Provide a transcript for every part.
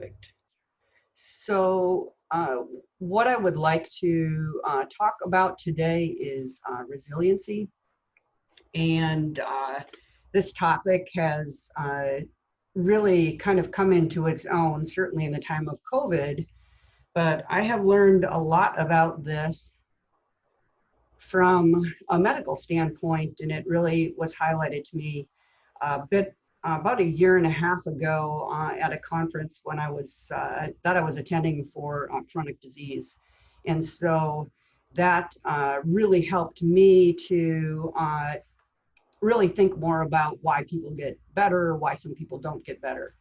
Perfect. So what I would like to talk about today is resiliency. And this topic has really kind of come into its own, certainly in the time of COVID. But I have learned a lot about this from a medical standpoint, and it really was highlighted to me a bit about a year and a half ago at a conference when I was that I was attending for chronic disease, and so that really helped me to really think more about why people get better, why some people don't get better.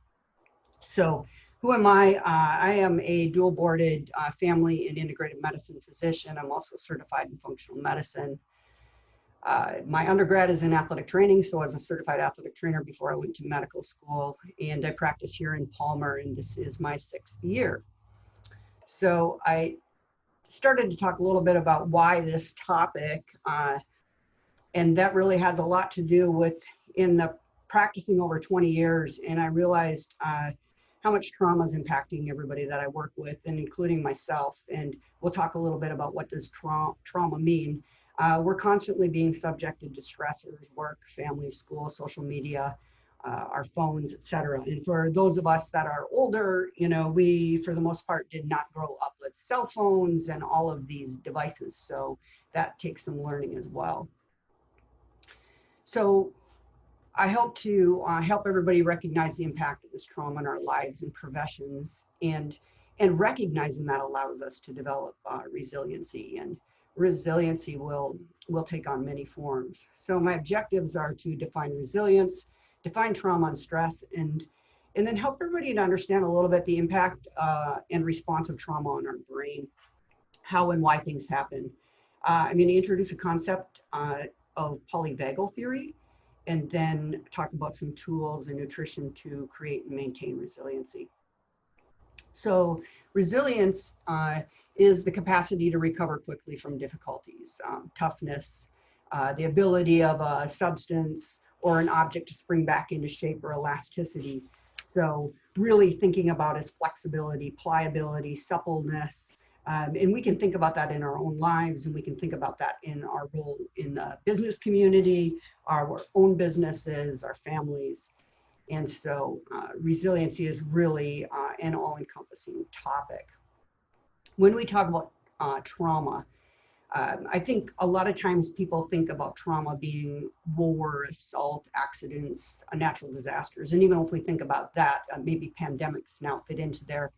So who am I? I am a dual boarded family and integrative medicine physician. I'm also certified in functional medicine. My undergrad is in athletic training, so I was a certified athletic trainer before I went to medical school, and I practice here in Palmer, and this is my 6th year. So I started to talk a little bit about why this topic, and that really has a lot to do with in the practicing over 20 years, and I realized how much trauma is impacting everybody that I work with, and including myself. And we'll talk a little bit about what does trauma mean. We're constantly being subjected to stressors, work, family, school, social media, our phones, etc. And for those of us that are older, we, for the most part, did not grow up with cell phones and all of these devices. So that takes some learning as well. So I hope to help everybody recognize the impact of this trauma in our lives and professions, and recognizing that allows us to develop resiliency, and resiliency will take on many forms. So my objectives are to define resilience, define trauma and stress, and then help everybody to understand a little bit the impact and response of trauma on our brain, how and why things happen. I'm going to introduce a concept of Polyvagal Theory, and then talk about some tools and nutrition to create and maintain resiliency. So resilience is the capacity to recover quickly from difficulties, toughness, the ability of a substance or an object to spring back into shape, or elasticity. So really thinking about is flexibility, pliability, suppleness. And we can think about that in our own lives, and we can think about that in our role in the business community, our own businesses, our families. And so resiliency is really an all-encompassing topic. When we talk about trauma, I think a lot of times people think about trauma being war, assault, accidents, natural disasters. And even if we think about that, maybe pandemics now fit into there.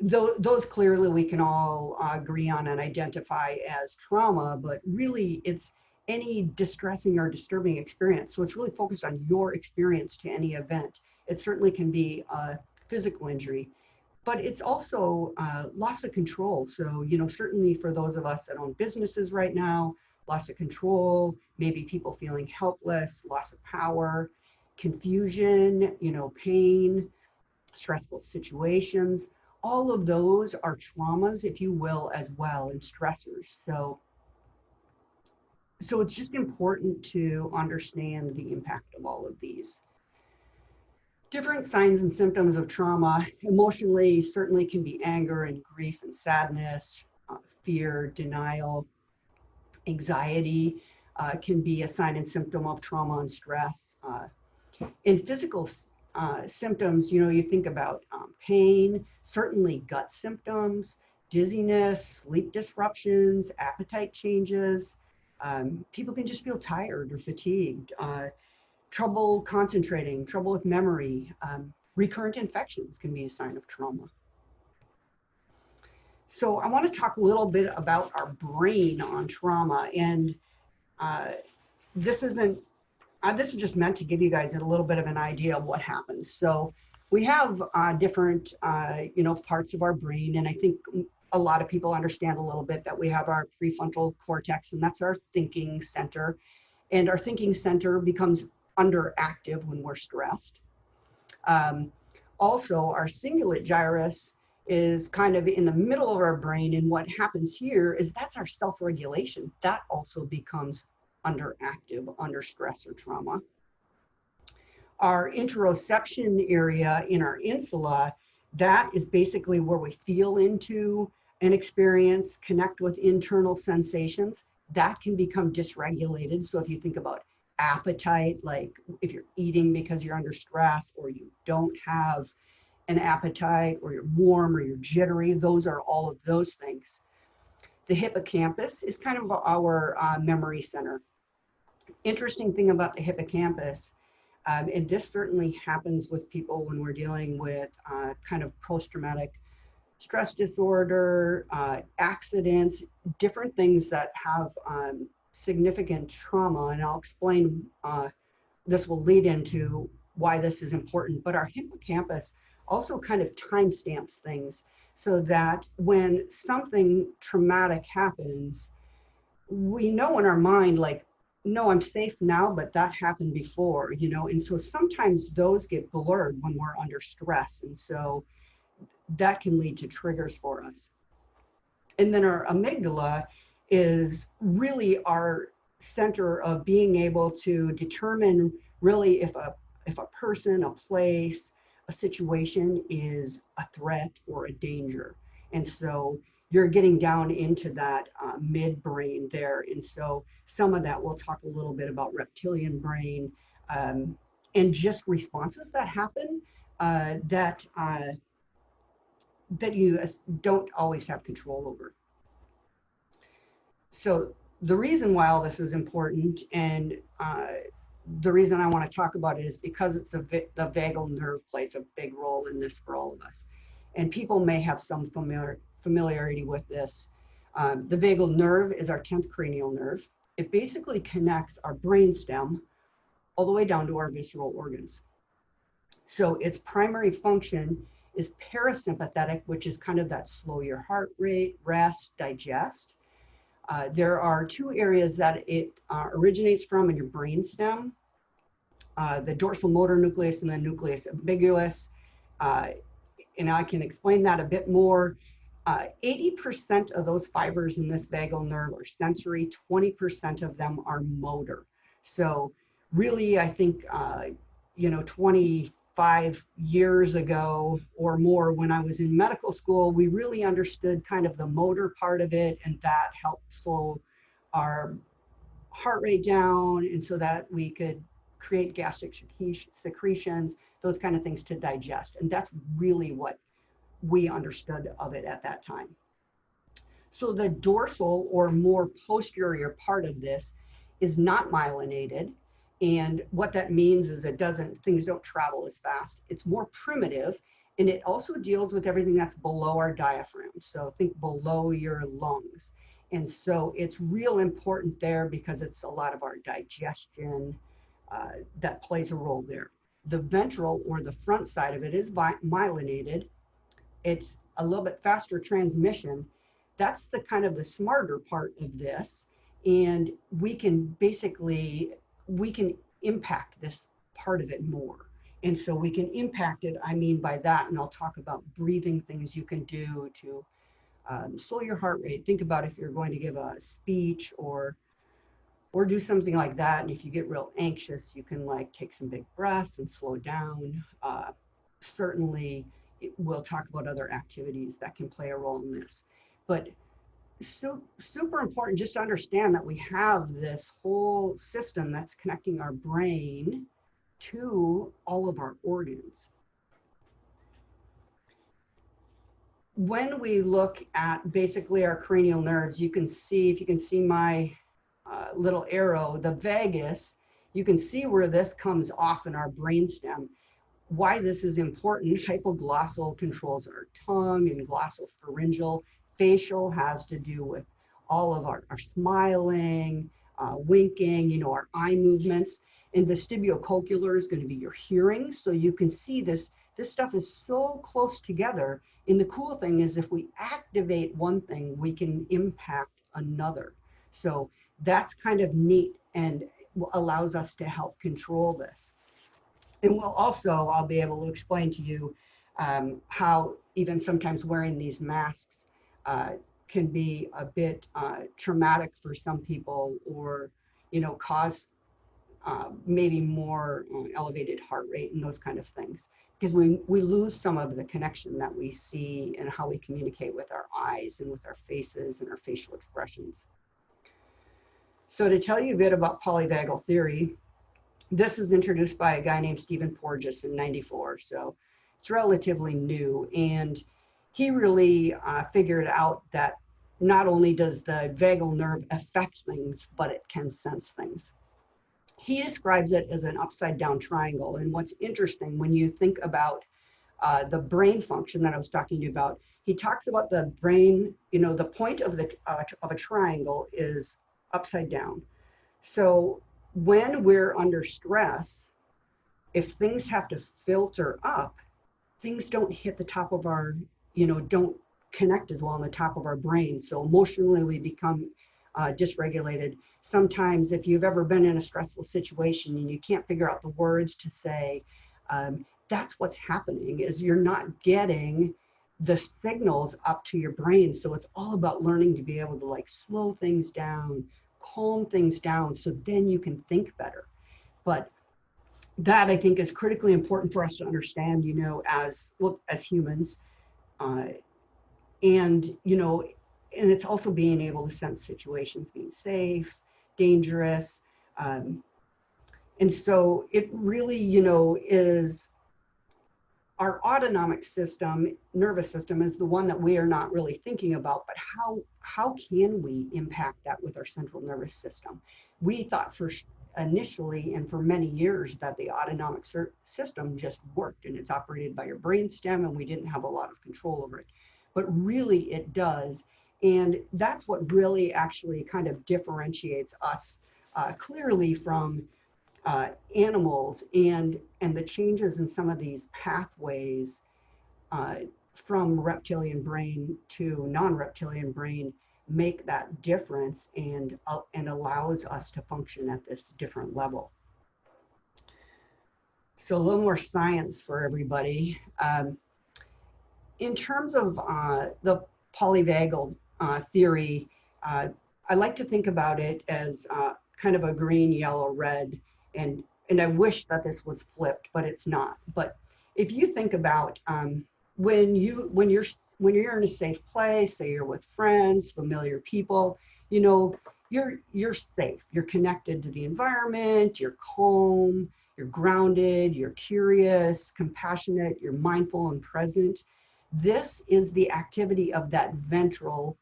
Those clearly we can all agree on and identify as trauma, but really it's any distressing or disturbing experience. So it's really focused on your experience to any event. It certainly can be a physical injury, but it's also loss of control. So, certainly for those of us that own businesses right now, loss of control, maybe people feeling helpless, loss of power, confusion, pain, stressful situations. All of those are traumas, if you will, as well, and stressors. So it's just important to understand the impact of all of these. Different signs and symptoms of trauma emotionally certainly can be anger and grief and sadness, fear, denial, anxiety can be a sign and symptom of trauma and stress. In physical symptoms, you think about pain, certainly gut symptoms, dizziness, sleep disruptions, appetite changes. People can just feel tired or fatigued, trouble concentrating, trouble with memory. Recurrent infections can be a sign of trauma. So I want to talk a little bit about our brain on trauma, and this is just meant to give you guys a little bit of an idea of what happens. So we have different, parts of our brain, and I think a lot of people understand a little bit that we have our prefrontal cortex, and that's our thinking center. And our thinking center becomes underactive when we're stressed. Also, our cingulate gyrus is kind of in the middle of our brain, and what happens here is that's our self-regulation. That also becomes underactive under stress or trauma. Our interoception area in our insula, that is basically where we feel into an experience, connect with internal sensations. That can become dysregulated. So if you think about appetite, like if you're eating because you're under stress, or you don't have an appetite, or you're warm, or you're jittery, those are all of those things. The hippocampus is kind of our memory center. Interesting thing about the hippocampus, and this certainly happens with people when we're dealing with kind of post-traumatic stress disorder, accidents, different things that have significant trauma. And I'll explain, this will lead into why this is important. But our hippocampus also kind of timestamps things so that when something traumatic happens, we know in our mind, like, no, I'm safe now, but that happened before, you know? And so sometimes those get blurred when we're under stress. And so that can lead to triggers for us. And then our amygdala is really our center of being able to determine really if a person, a place, a situation is a threat or a danger. And so you're getting down into that midbrain there. And so some of that, we'll talk a little bit about reptilian brain, and just responses that happen that you don't always have control over. So the reason why all this is important, and the reason I want to talk about it, is because it's the vagal nerve plays a big role in this for all of us. And people may have some familiarity with this. The vagal nerve is our 10th cranial nerve. It basically connects our brainstem all the way down to our visceral organs. So its primary function is parasympathetic, which is kind of that slow your heart rate, rest, digest. There are two areas that it originates from in your brainstem, the dorsal motor nucleus and the nucleus ambiguous. And I can explain that a bit more. 80% of those fibers in this vagal nerve are sensory, 20% of them are motor. So really, I think, 25 years ago or more, when I was in medical school, we really understood kind of the motor part of it, and that helped slow our heart rate down, and so that we could create gastric secretions, those kind of things to digest. And that's really what we understood of it at that time. So the dorsal, or more posterior part of this, is not myelinated. And what that means is things don't travel as fast. It's more primitive, and it also deals with everything that's below our diaphragm. So think below your lungs. And so it's real important there because it's a lot of our digestion that plays a role there. The ventral, or the front side of it, is myelinated. It's a little bit faster transmission. That's the kind of the smarter part of this. And we can impact this part of it more. And so we can impact it, I mean by that, and I'll talk about breathing things you can do to slow your heart rate. Think about if you're going to give a speech or do something like that, and if you get real anxious, you can like take some big breaths and slow down. Certainly, we'll talk about other activities that can play a role in this. But so super important just to understand that we have this whole system that's connecting our brain to all of our organs. When we look at basically our cranial nerves, you can see, if you can see my little arrow, the vagus, you can see where this comes off in our brainstem. Why this is important: hypoglossal controls our tongue, and glossopharyngeal. Facial has to do with all of our smiling, winking, our eye movements. And vestibulocochlear is going to be your hearing. So you can see this stuff is so close together. And the cool thing is, if we activate one thing, we can impact another. So that's kind of neat and allows us to help control this. And I'll be able to explain to you how even sometimes wearing these masks can be a bit traumatic for some people, or cause maybe more elevated heart rate and those kind of things, because we lose some of the connection that we see and how we communicate with our eyes and with our faces and our facial expressions. So to tell you a bit about polyvagal theory, this is introduced by a guy named Stephen Porges in '94, so it's relatively new. And he really figured out that not only does the vagal nerve affect things, but it can sense things. He describes it as an upside down triangle. And what's interesting when you think about the brain function that I was talking to you about, he talks about the brain, the point of a triangle is upside down. So when we're under stress, if things have to filter up, things don't hit the top of our, don't connect as well on the top of our brain. So emotionally, we become dysregulated. Sometimes, if you've ever been in a stressful situation and you can't figure out the words to say, that's what's happening, is you're not getting the signals up to your brain. So it's all about learning to be able to like slow things down, calm things down, so then you can think better. But that I think is critically important for us to understand, as humans, and and it's also being able to sense situations being safe, dangerous, and so it really, is our autonomic system, nervous system, is the one that we are not really thinking about. But how can we impact that with our central nervous system? We thought initially and for many years that the autonomic system just worked and it's operated by your brainstem and we didn't have a lot of control over it. But really it does. And that's what really actually kind of differentiates us clearly from animals, and the changes in some of these pathways from reptilian brain to non-reptilian brain make that difference and allows us to function at this different level. So a little more science for everybody. In terms of the polyvagal theory, I like to think about it as kind of a green, yellow, red, and I wish that this was flipped, but it's not. But if you think about when you're in a safe place, say you're with friends, familiar people, you're safe. You're connected to the environment. You're calm. You're grounded. You're curious, compassionate. You're mindful and present. This is the activity of that ventral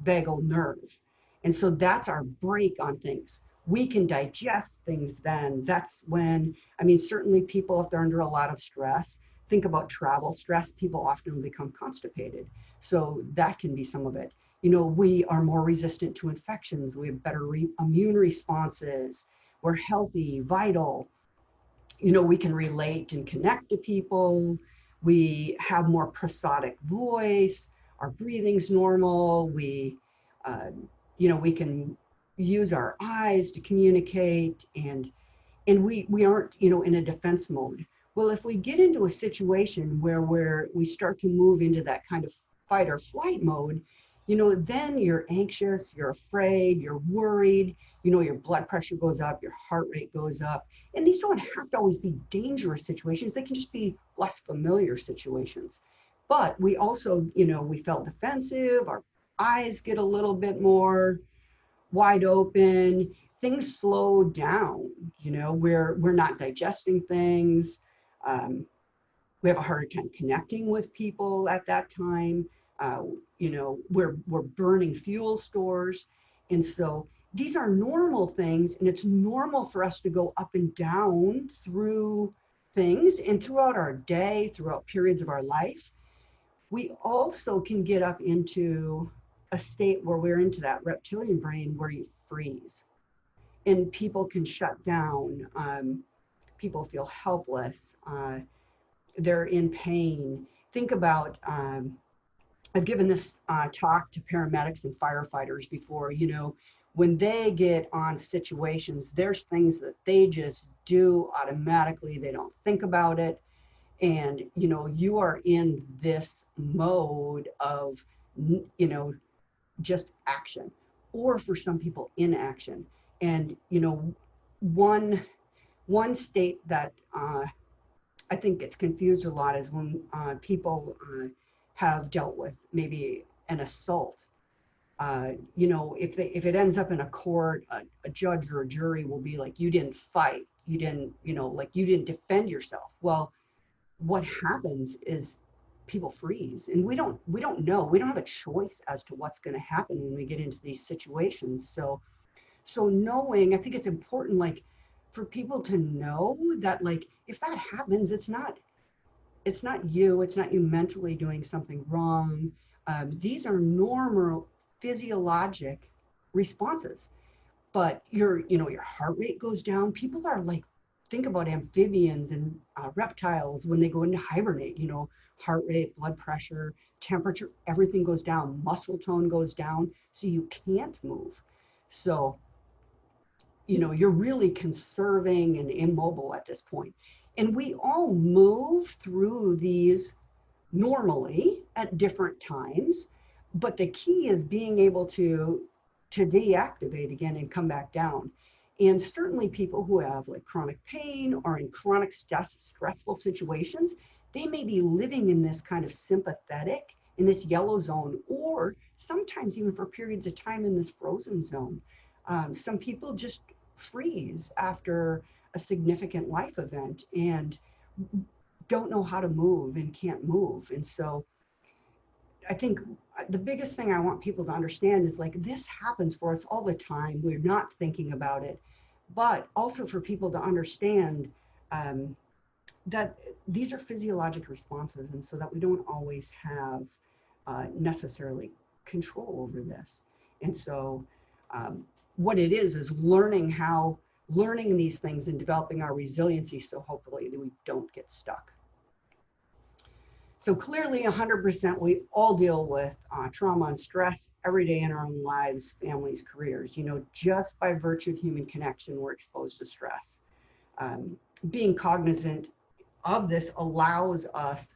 vagal nerve, and so that's our brake on things. We can digest things then. That's when, certainly people, if they're under a lot of stress, think about travel stress, people often become constipated. So that can be some of it. We are more resistant to infections. We have better immune responses. We're healthy, vital. We can relate and connect to people. We have more prosodic voice. Our breathing's normal. We can use our eyes to communicate, and we aren't in a defense mode. Well, if we get into a situation where we start to move into that kind of fight or flight mode, then you're anxious, you're afraid, you're worried, your blood pressure goes up, your heart rate goes up. And these don't have to always be dangerous situations. They can just be less familiar situations. But we also, we felt defensive, our eyes get a little bit more wide open, things slow down, we're not digesting things. We have a harder time connecting with people at that time. We're burning fuel stores. And so these are normal things, and it's normal for us to go up and down through things and throughout our day, throughout periods of our life. We also can get up into a state where we're into that reptilian brain where you freeze and people can shut down. People feel helpless. They're in pain. Think about, I've given this talk to paramedics and firefighters before. When they get on situations, there's things that they just do automatically. They don't think about it. And, you are in this mode of, just action, or for some people inaction. And, one one state that I think gets confused a lot is when people have dealt with maybe an assault. If it ends up in a court, a judge or a jury will be like, you didn't fight, you didn't, like you didn't defend yourself. Well, what happens is people freeze, and we don't know. We don't have a choice as to what's going to happen when we get into these situations. So knowing, I think it's important, like for people to know that, like, if that happens, it's not you mentally doing something wrong. These are normal physiologic responses, but your heart rate goes down. People are like, think about amphibians and reptiles when they go into hibernate. Heart rate, blood pressure, temperature, everything goes down. Muscle tone goes down, so you can't move. So you're really conserving and immobile at this point. And we all move through these normally at different times, but the key is being able to deactivate again and come back down. And certainly people who have like chronic pain or in chronic stressful situations, they may be living in this kind of sympathetic, in this yellow zone, or sometimes even for periods of time in this frozen zone. Some people just freeze after a significant life event and don't know how to move and can't move. And so I think the biggest thing I want people to understand is, like, this happens for us all the time. We're not thinking about it, but also for people to understand um, that these are physiologic responses, and so that we don't always have necessarily control over this. And so what it is learning these things and developing our resiliency, so hopefully that we don't get stuck. So clearly 100% we all deal with trauma and stress every day in our own lives, families, careers. Just by virtue of human connection, we're exposed to stress. Being cognizant of this allows us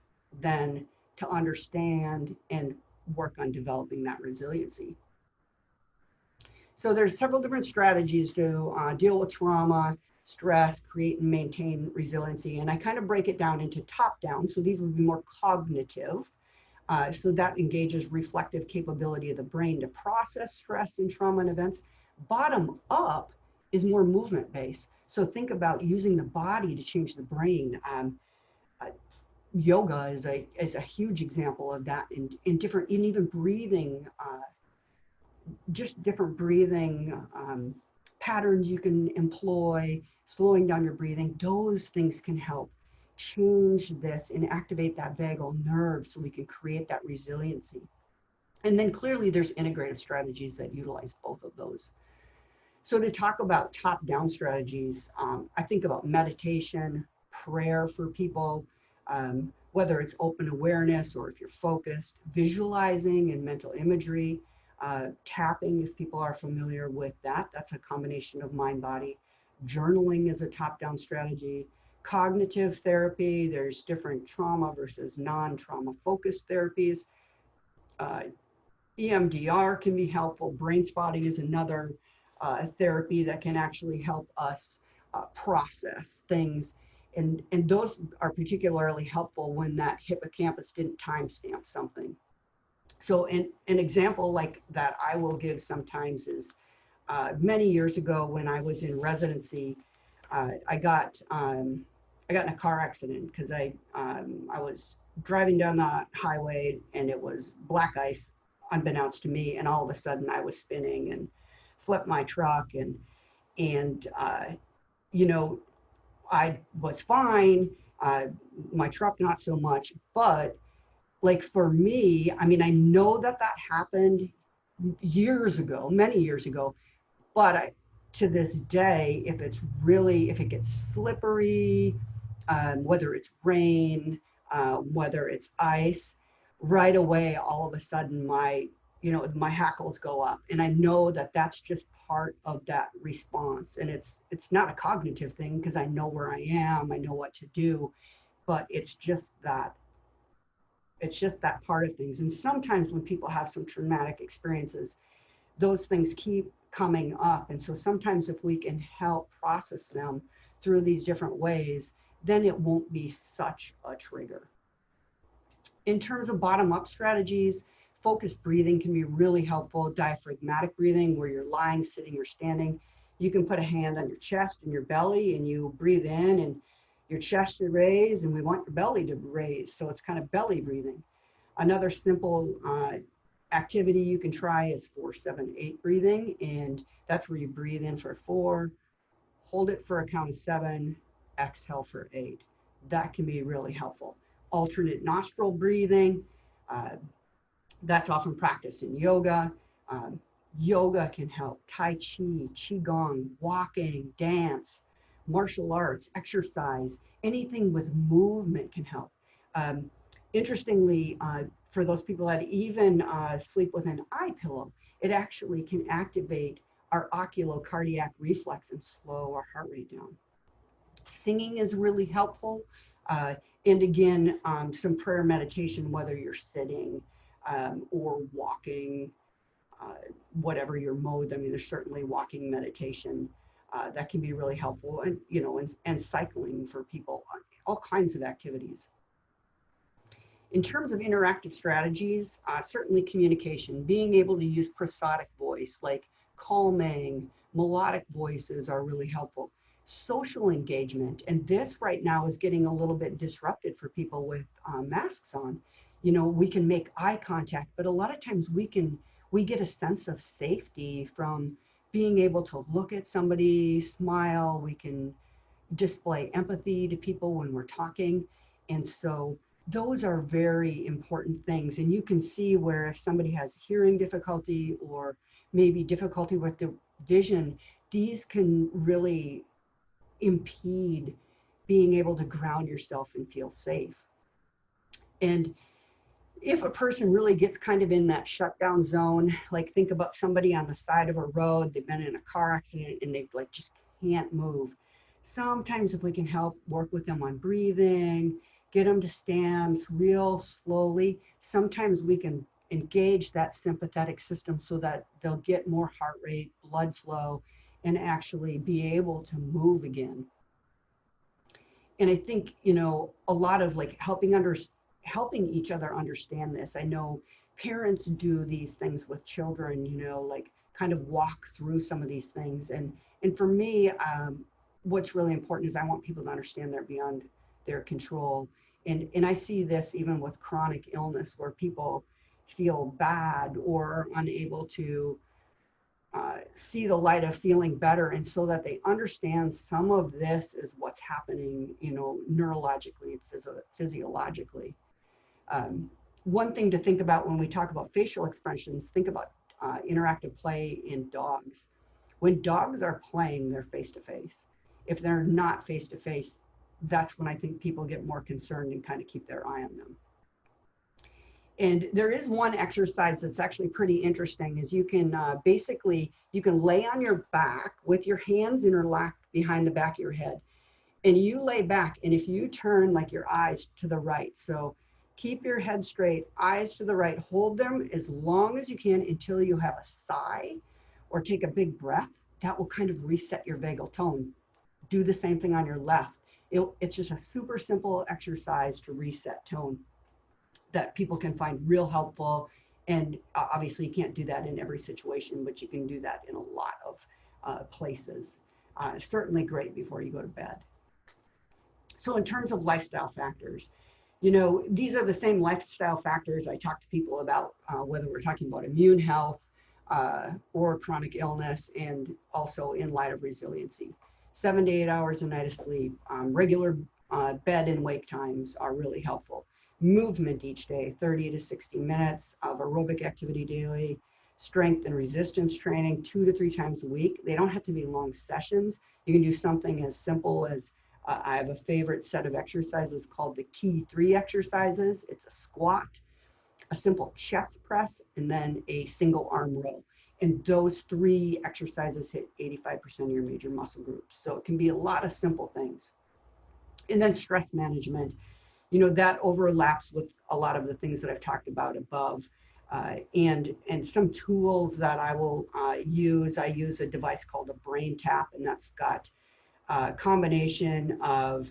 then to understand and work on developing that resiliency. So there's several different strategies to deal with trauma, stress, create and maintain resiliency. And I kind of break it down into top down. So these would be more cognitive. So that engages reflective capability of the brain to process stress and trauma and events. Bottom up is more movement based. So think about using the body to change the brain. Yoga is a huge example of that in even breathing, just different breathing patterns you can employ, slowing down your breathing. Those things can help change this and activate that vagal nerve so we can create that resiliency. And then clearly there's integrative strategies that utilize both of those. So to talk about top-down strategies, I think about meditation, prayer for people, whether it's open awareness or if you're focused, visualizing and mental imagery, tapping, if people are familiar with that. That's a combination of mind, body. Journaling is a top-down strategy. Cognitive therapy, there's different trauma versus non-trauma focused therapies. EMDR can be helpful. Brain spotting is another therapy that can actually help us process things. And those are particularly helpful when that hippocampus didn't timestamp something. So an example like that I will give sometimes is many years ago when I was in residency, I got in a car accident because I was driving down the highway and it was black ice unbeknownst to me, and all of a sudden I was spinning and flipped my truck and I was fine, my truck not so much, but like for me, I mean, I know that happened years ago, many years ago, but to this day, if it gets slippery, whether it's rain, whether it's ice, right away, all of a sudden my hackles go up, and I know that that's just part of that response. And it's not a cognitive thing because I know where I am, I know what to do, but it's just that part of things. And sometimes when people have some traumatic experiences, those things keep coming up. And so sometimes if we can help process them through these different ways, then it won't be such a trigger. In terms of bottom-up strategies, focused breathing can be really helpful. Diaphragmatic breathing, where you're lying, sitting, or standing. You can put a hand on your chest and your belly, and you breathe in, and your chest should raise, and we want your belly to raise. So it's kind of belly breathing. Another simple activity you can try is 4-7-8 breathing, and that's where you breathe in for 4, hold it for a count of 7, exhale for 8. That can be really helpful. Alternate nostril breathing, that's often practiced in yoga. Yoga can help. Tai Chi, Qigong, walking, dance, martial arts, exercise, anything with movement can help. Interestingly, for those people that even sleep with an eye pillow, it actually can activate our oculocardiac reflex and slow our heart rate down. Singing is really helpful. And again, some prayer meditation, whether you're sitting or walking, whatever your mode. I mean, there's certainly walking meditation that can be really helpful, and and cycling for people, all kinds of activities. In terms of interactive strategies, certainly communication, being able to use prosodic voice, like calming, melodic voices are really helpful. Social engagement, and this right now is getting a little bit disrupted for people with masks on. We can make eye contact, but a lot of times we get a sense of safety from being able to look at somebody, smile. We can display empathy to people when we're talking. And so those are very important things. And you can see where if somebody has hearing difficulty or maybe difficulty with the vision, these can really impede being able to ground yourself and feel safe. And if a person really gets kind of in that shutdown zone, like think about somebody on the side of a road, they've been in a car accident and they just can't move. Sometimes if we can help work with them on breathing, get them to stand real slowly, sometimes we can engage that sympathetic system so that they'll get more heart rate, blood flow, and actually be able to move again. And I think, a lot of helping each other understand this. I know parents do these things with children, like kind of walk through some of these things. And for me, what's really important is I want people to understand they're beyond their control. And I see this even with chronic illness where people feel bad or unable to see the light of feeling better, and so that they understand some of this is what's happening, neurologically and physiologically. One thing to think about when we talk about facial expressions, think about interactive play in dogs. When dogs are playing, they're face-to-face. If they're not face-to-face, that's when I think people get more concerned and kind of keep their eye on them. And there is one exercise that's actually pretty interesting, is you can you can lay on your back with your hands interlocked behind the back of your head. And you lay back, and if you turn like your eyes to the right, so keep your head straight, eyes to the right, hold them as long as you can until you have a sigh or take a big breath. That will kind of reset your vagal tone. Do the same thing on your left. It's just a super simple exercise to reset tone that people can find real helpful. And obviously you can't do that in every situation, but you can do that in a lot of places. Certainly great before you go to bed. So in terms of lifestyle factors, these are the same lifestyle factors I talk to people about, whether we're talking about immune health or chronic illness, and also in light of resiliency. 7 to 8 hours a night of sleep, regular bed and wake times are really helpful. Movement each day, 30 to 60 minutes of aerobic activity daily, strength and resistance training 2 to 3 times a week. They don't have to be long sessions. You can do something as simple as, I have a favorite set of exercises called the Key 3 exercises. It's a squat, a simple chest press, and then a single arm row. And those 3 exercises hit 85% of your major muscle groups. So it can be a lot of simple things. And then stress management, that overlaps with a lot of the things that I've talked about above. And some tools that I will use. I use a device called a Brain Tap, and that's got combination of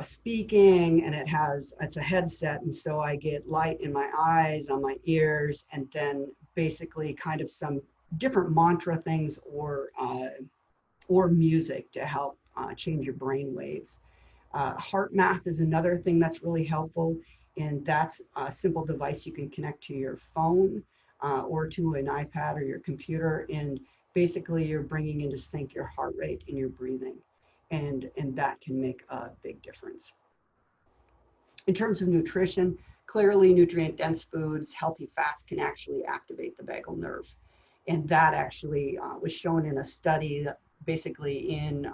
speaking, and it's a headset, and so I get light in my eyes, on my ears, and then basically kind of some different mantra things or music to help change your brain waves. Heart math is another thing that's really helpful, and that's a simple device you can connect to your phone or to an iPad or your computer, and basically you're bringing into sync your heart rate and your breathing, and that can make a big difference. In terms of nutrition, clearly nutrient-dense foods, healthy fats can actually activate the vagal nerve, and that actually was shown in a study that basically in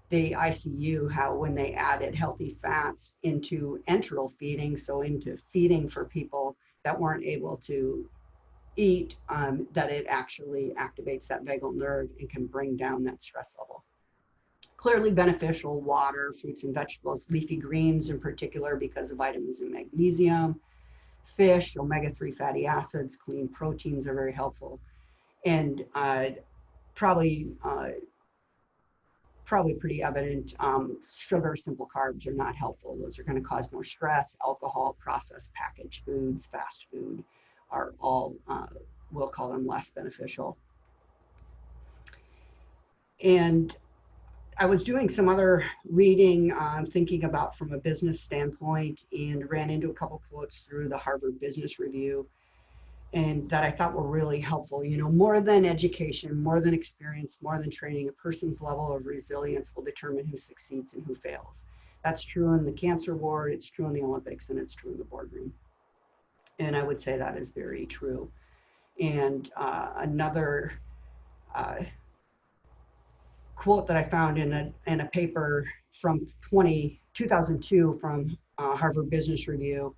the ICU, how when they added healthy fats into enteral feeding, so into feeding for people that weren't able to eat, that it actually activates that vagal nerve and can bring down that stress level. Clearly beneficial: water, fruits and vegetables, leafy greens in particular because of vitamins and magnesium, fish, omega-3 fatty acids, clean proteins are very helpful, and probably pretty evident, sugar, simple carbs are not helpful. Those are going to cause more stress. Alcohol, processed packaged foods, fast food are all, we'll call them, less beneficial. And I was doing some other reading, thinking about from a business standpoint, and ran into a couple quotes through the Harvard Business Review, and that I thought were really helpful. You know, more than education, more than experience, more than training, a person's level of resilience will determine who succeeds and who fails. That's true in the cancer ward, it's true in the Olympics, and it's true in the boardroom. And I would say that is very true. And another quote that I found in a paper from 2002 from Harvard Business Review: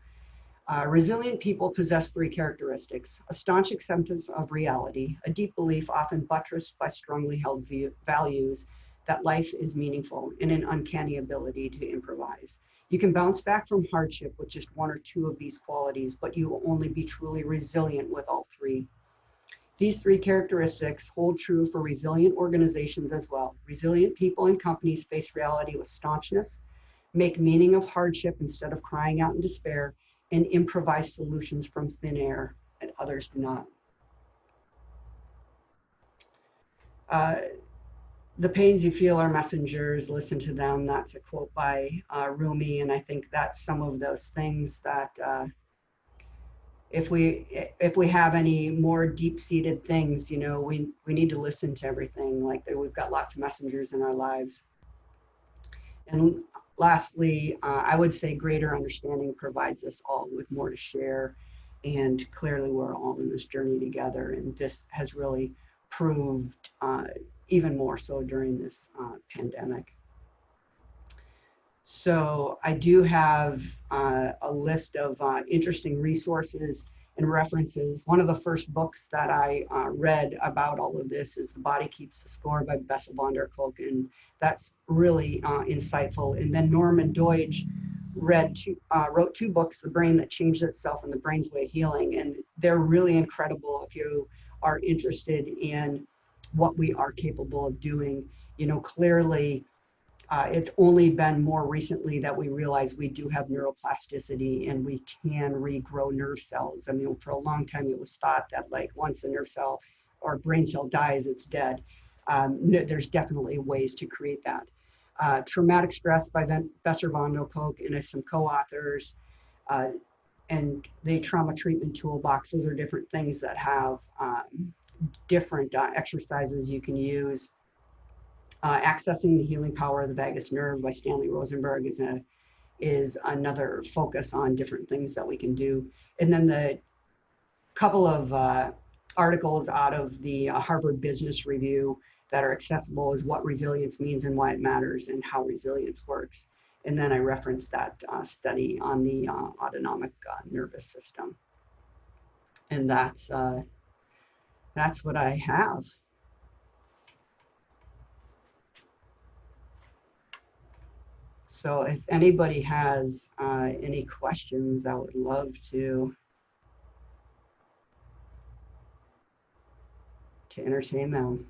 resilient people possess three characteristics: a staunch acceptance of reality, a deep belief, often buttressed by strongly held values, that life is meaningful, and an uncanny ability to improvise. You can bounce back from hardship with just one or two of these qualities, but you will only be truly resilient with all three. These three characteristics hold true for resilient organizations as well. Resilient people and companies face reality with staunchness, make meaning of hardship instead of crying out in despair, and improvise solutions from thin air, and others do not. The pains you feel are messengers, listen to them. That's a quote by Rumi, and I think that's some of those things that if we have any more deep-seated things, you know, we need to listen to everything. Like we've got lots of messengers in our lives. And lastly, I would say greater understanding provides us all with more to share. And clearly, we're all in this journey together. And this has really proved even more so during this pandemic. So I do have a list of interesting resources and references. One of the first books that I read about all of this is The Body Keeps the Score by Bessel van der Kolk, and that's really insightful. And then Norman Deutsch wrote two books, The Brain That Changed Itself and The Brain's Way of Healing, and they're really incredible if you are interested in what we are capable of doing. You know, clearly, it's only been more recently that we realize we do have neuroplasticity and we can regrow nerve cells. I mean, for a long time, it was thought that like once a nerve cell or brain cell dies, it's dead. There's definitely ways to create that. Traumatic Stress by Bessel van der Kolk and some co-authors, and the Trauma Treatment Toolbox. Those are different things that have different exercises you can use. Accessing the Healing Power of the Vagus Nerve by Stanley Rosenberg is another focus on different things that we can do. And then the couple of articles out of the Harvard Business Review that are accessible is What Resilience Means and Why It Matters and How Resilience Works. And then I referenced that study on the autonomic nervous system. And that's what I have. So if anybody has any questions, I would love to entertain them.